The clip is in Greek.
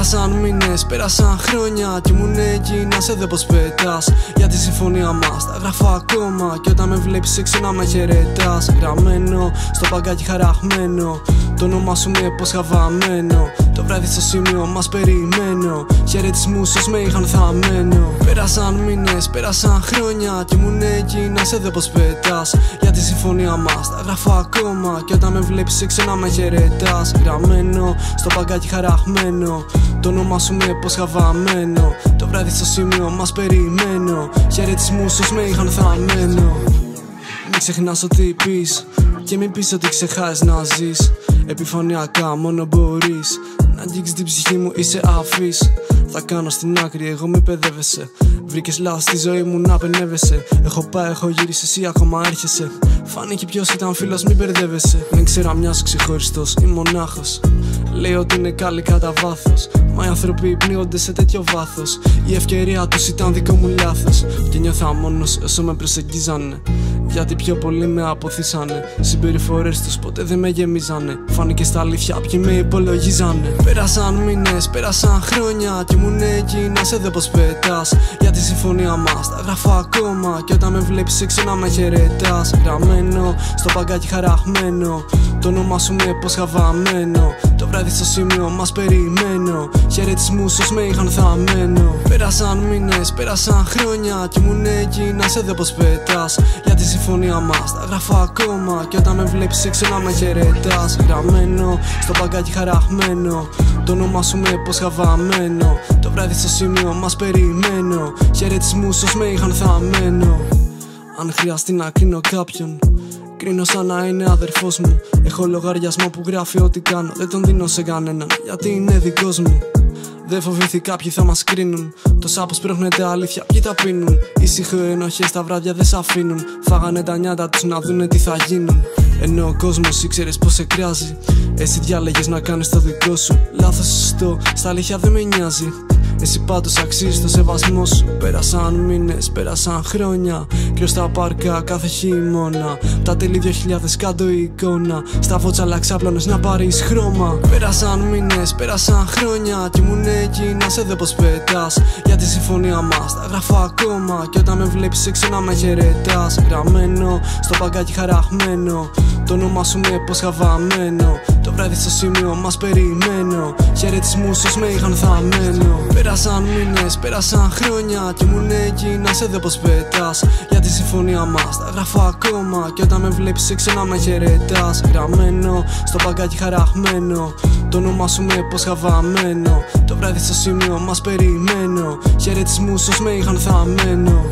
Πέρασαν μήνες, πέρασαν χρόνια κι ήμουν εκεί να σε δω πως πετάς. Για τη συμφωνία μας τα γράφω ακόμα κι όταν με βλέπεις έξω να με χαιρετάς. Γραμμένο στο παγκάκι χαραγμένο, το όνομα σου με υπόσχα βαμμένο. Το βράδυ στο σημείο μας περιμένω, χαιρετισμούς ως με είχαν θαμμένο. Πέρασαν μήνες, πέρασαν χρόνια κι ήμουν εκεί να σε δω πως πετάς. Για τη συμφωνία μας τα γράφω ακόμα κι όταν με βλέπεις έξω να με χαιρετάς. Γραμμένο στο παγκάκι χαραγμένο, το όνομα σου με υπόσχα βαμμένο. Το βράδυ στο σημείο μας περιμένω, χαιρετισμούς ως με είχαν θαμμένο. Μην ξεχνάς ότι πεις και μην πεις ότι ξεχάσεις να ζεις. Επιφανειακά μόνο μπορείς να αγγίξεις την ψυχή μου, είσαι αφής. Θα κάνω στην άκρη, εγώ μη παιδεύεσαι. Βρήκες λάθος στη ζωή μου να πενεύεσαι. Έχω πάει, έχω γυρίσει, εσύ ακόμα έρχεσαι. Φάνηκε ποιος ήταν φίλος, μη μπερδεύεσαι. Δεν ξέρω αν μοιάζω ξεχωριστός ή μονάχος. Λέει ότι είναι καλή κατά βάθος, μα οι άνθρωποι πνίγονται σε τέτοιο βάθος. Η ευκαιρία τους ήταν δικό μου λάθος και νιώθα μόνος όσο με προσεγγίζανε. Γιατί πιο πολύ με αποθήσανε. Συμπεριφορές τους ποτέ δεν με γεμίζανε. Φάνηκε στα αλήθεια ποιοι με υπολογίζανε. Πέρασαν μήνες, πέρασαν χρόνια κι ήμουν εκεί να σε δω πως πετάς. Για τη συμφωνία μας τα γράφω ακόμα κι όταν με βλέπεις έξω να με χαιρετάς. Γραμμένο στο παγκάκι χαραγμένο, το όνομα σου με υπόσχα βαμμένο. Το βράδυ στο σημείο μας περιμένω, χαιρετισμούς ως με είχαν θαμμένο. Πέρασαν μήνες, πέρασαν χρόνια κι ήμουν εκεί να σε δω πως πετάς. Για τη συμφωνία μας τα γράφω ακόμα κι όταν με βλέπεις έξω να με χαιρετάς. Γραμμένο στο παγκάκι χαραγμένο, το όνομα σου με υπόσχα βαμμένο. Το βράδυ στο σημείο μας περιμένω, χαιρετισμούς ως με είχαν θαμμένο. Αν χρειαστεί να κρίνω κάποιον, κρίνω σαν να είναι αδερφός μου. Έχω λογαριασμό που γράφει ό,τι κάνω, δεν τον δίνω σε κανέναν γιατί είναι δικός μου. Δεν φοβηθεί κάποιοι θα μας κρίνουν, το σάπος σπρώχνεται αλήθεια, ποιοι τα πίνουν. Ήσυχο ενοχές τα βράδια δεν σ' αφήνουν, φάγανε τα νιάτα τους να δούνε τι θα γίνουν. Ενώ ο κόσμος ήξερες πως σε κράζει, εσύ διάλεγες να κάνεις το δικό σου. Λάθος σωστό, στα αλήθεια δεν με νοιάζει. Εσύ πάντως αξίζεις το σεβασμό σου. Πέρασαν μήνες, πέρασαν χρόνια, κρύο στα πάρκα κάθε χειμώνα. Τα τέλη 2000 κάτω η εικόνα, στα βότσαλα ξάπλωνες να πάρεις χρώμα. Πέρασαν μήνες, πέρασαν χρόνια κι ήμουν εκεί να σε δω πως πετάς. Για τη συμφωνία μας τα γράφω ακόμα κι όταν με βλέπεις έξω να με χαιρετάς. Γραμμένο στο παγκάκι χαραγμένο, το όνομα σου με υπόσχα βαμμένο. Το βράδυ στο σημείο μας περιμένω, χαιρετισμούς ως με είχαν θαμμένο. Πέρασαν μήνες, πέρασαν χρόνια κι ήμουν εκεί να σε δω πως πετάς. Για τη συμφωνία μας τα γράφω ακόμα κι όταν με βλέπεις έξω να με χαιρετάς. Γραμμένο στο παγκάκι χαραγμένο, το όνομα σου με υπόσχα βαμμένο. Το βράδυ στο σημείο μας περιμένω, χαιρετισμούς ως με είχαν θαμμένο.